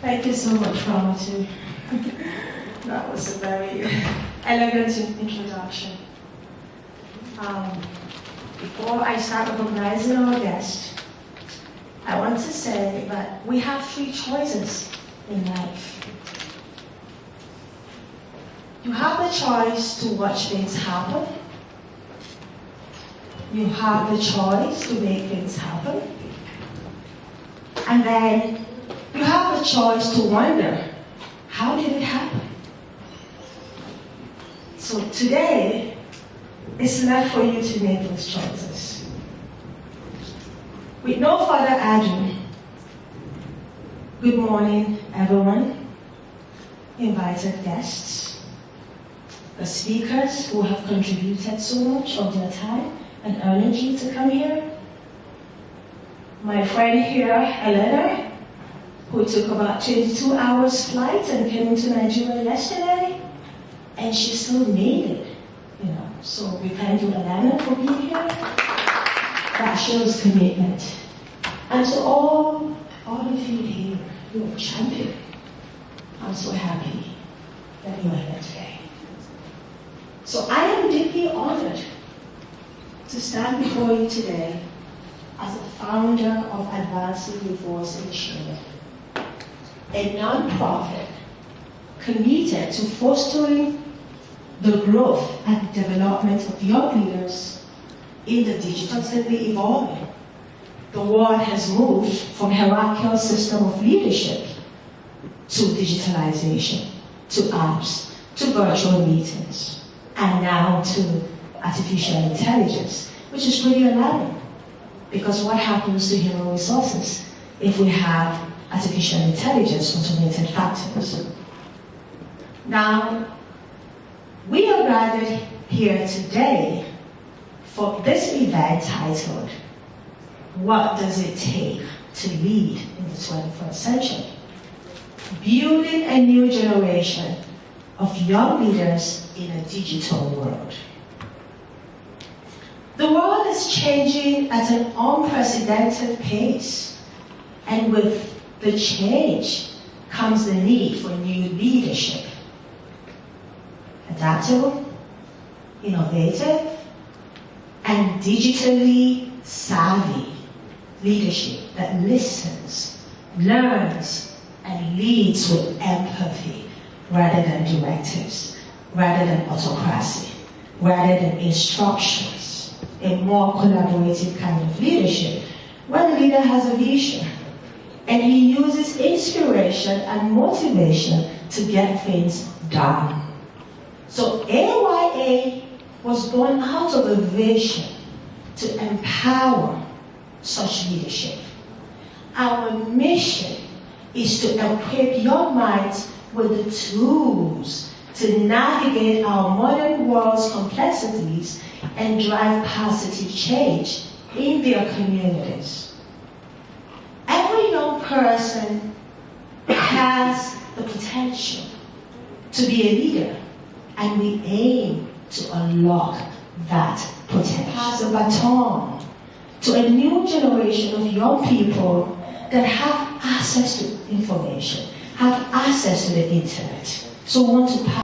Thank you so much, Ramatu. That was a very elegant introduction. Before I start recognizing our guest, I want to say that we have 3 choices in life. You have the choice to watch things happen. You have the choice to make things happen. And then you have the choice to wonder, how did it happen? So today, it's left for you to make those choices. With no further ado, good morning, everyone, invited guests, the speakers who have contributed so much of their time and energy to come here, my friend here, Elena, who took about 22 hours flight and came into Nigeria yesterday, and she still made it, So we thank you, Elena, for being here. That shows commitment. And to all of you here, you're a champion. I'm so happy that you are here today. So I am deeply honored to stand before you today as a founder of Advancing Divorce Initiative, a non-profit committed to fostering the growth and development of young leaders in the constantly evolving. The world has moved from hierarchical system of leadership to digitalization, to apps, to virtual meetings, and now to artificial intelligence, which is really alarming. Because what happens to human resources if we have artificial intelligence automated factors? Now, we are gathered here today for this event titled, What Does It Take to Lead in the 21st Century? Building a new generation of young leaders in a digital world. The world is changing at an unprecedented pace, and with the change comes the need for new leadership. Adaptable, innovative, and digitally savvy leadership that listens, learns, and leads with empathy rather than directives, rather than autocracy, rather than instructions. A more collaborative kind of leadership, where the leader has a vision and he uses inspiration and motivation to get things done. So AYA was born out of a vision to empower such leadership. Our mission is to equip young minds with the tools to navigate our modern world's complexities and drive positive change in their communities. Every young person has the potential to be a leader, and we aim to unlock that potential. Pass the baton to a new generation of young people that have access to information, have access to the internet, so want to pass